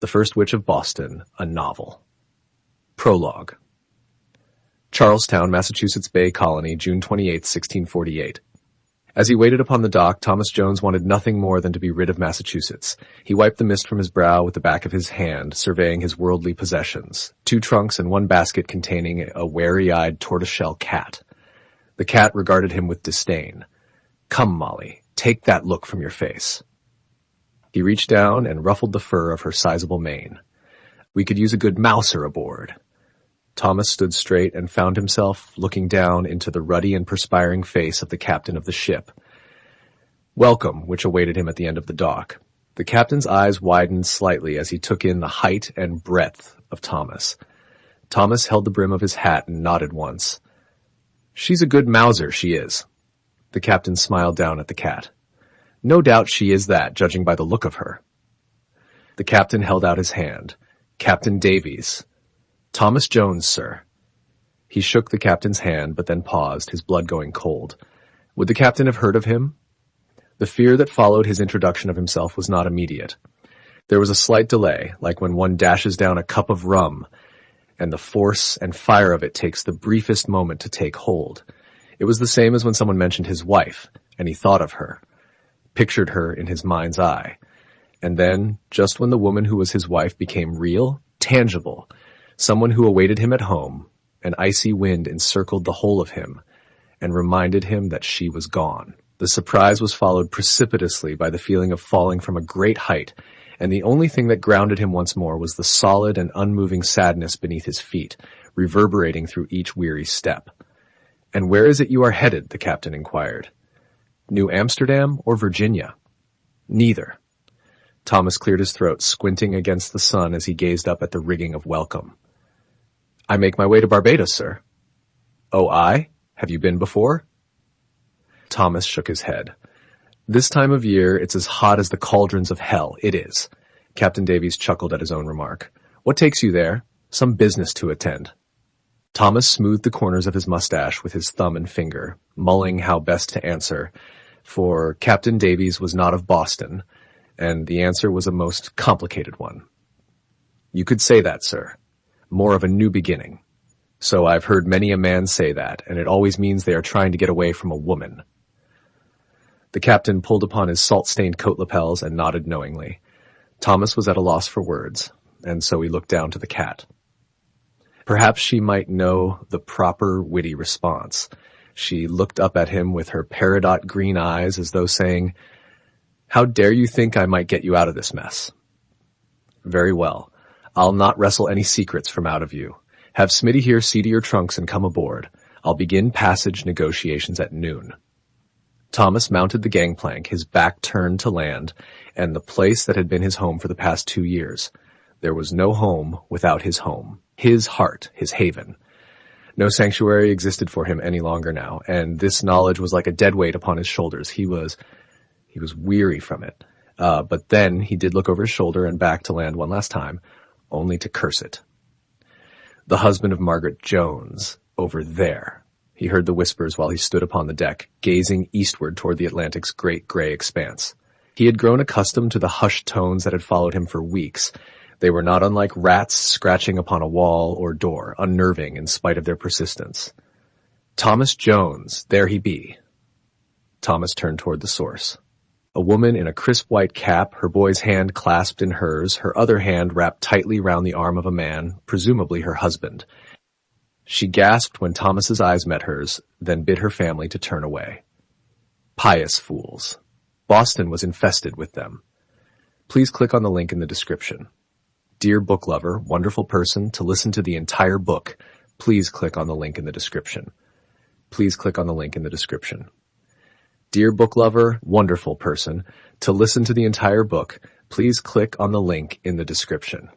The First Witch of Boston, a novel. Prologue. Charlestown, Massachusetts Bay Colony, June 28, 1648. As he waited upon the dock, Thomas Jones wanted nothing more than to be rid of Massachusetts. He wiped the mist from his brow with the back of his hand, surveying his worldly possessions, 2 trunks and 1 basket containing a wary-eyed tortoiseshell cat. The cat regarded him with disdain. "Come, Molly, take that look from your face." He reached down and ruffled the fur of her sizable mane. "We could use a good mouser aboard." Thomas stood straight and found himself looking down into the ruddy and perspiring face of the captain of the ship. Welcome, which awaited him at the end of the dock. The captain's eyes widened slightly as he took in the height and breadth of Thomas. Thomas held the brim of his hat and nodded once. "She's a good mouser, she is." The captain smiled down at the cat. "No doubt she is that, judging by the look of her." The captain held out his hand. "Captain Davies." "Thomas Jones, sir." He shook the captain's hand, but then paused, his blood going cold. Would the captain have heard of him? The fear that followed his introduction of himself was not immediate. There was a slight delay, like when one dashes down a cup of rum, and the force and fire of it takes the briefest moment to take hold. It was the same as when someone mentioned his wife, and he thought of her, pictured her in his mind's eye. And then, just when the woman who was his wife became real, tangible, someone who awaited him at home, an icy wind encircled the whole of him and reminded him that she was gone. The surprise was followed precipitously by the feeling of falling from a great height, and the only thing that grounded him once more was the solid and unmoving sadness beneath his feet, reverberating through each weary step. "And where is it you are headed?" the captain inquired. "New Amsterdam or Virginia?" "Neither." Thomas cleared his throat, squinting against the sun as he gazed up at the rigging of welcome. "I make my way to Barbados, sir." "Oh, I? Have you been before?" Thomas shook his head. "This time of year, it's as hot as the cauldrons of hell. It is." Captain Davies chuckled at his own remark. "What takes you there?" "Some business to attend." Thomas smoothed the corners of his mustache with his thumb and finger, mulling how best to answer, for Captain Davies was not of Boston, and the answer was a most complicated one. "You could say that, sir. More of a new beginning. So I've heard many a man say that, and it always means they are trying to get away from a woman." The captain pulled upon his salt-stained coat lapels and nodded knowingly. Thomas was at a loss for words, and so he looked down to the cat. Perhaps she might know the proper witty response. She looked up at him with her peridot green eyes as though saying, "How dare you think I might get you out of this mess?" "Very well. I'll not wrestle any secrets from out of you. Have Smitty here see to your trunks and come aboard. I'll begin passage negotiations at noon." Thomas mounted the gangplank, his back turned to land, and the place that had been his home for the past 2 years. There was no home without his home, his heart, his haven. No sanctuary existed for him any longer now, and this knowledge was like a dead weight upon his shoulders. He was weary from it. But then he did look over his shoulder and back to land one last time, only to curse it. The husband of Margaret Jones, over there. He heard the whispers while he stood upon the deck, gazing eastward toward the Atlantic's great gray expanse. He had grown accustomed to the hushed tones that had followed him for weeks. They were not unlike rats scratching upon a wall or door, unnerving in spite of their persistence. "Thomas Jones, there he be." Thomas turned toward the source. A woman in a crisp white cap, her boy's hand clasped in hers, her other hand wrapped tightly round the arm of a man, presumably her husband. She gasped when Thomas's eyes met hers, then bid her family to turn away. Pious fools. Boston was infested with them. Please click on the link in the description. Dear book lover, wonderful person, to listen to the entire book, please click on the link in the description. Please click on the link in the description. Dear book lover, wonderful person, to listen to the entire book, please click on the link in the description.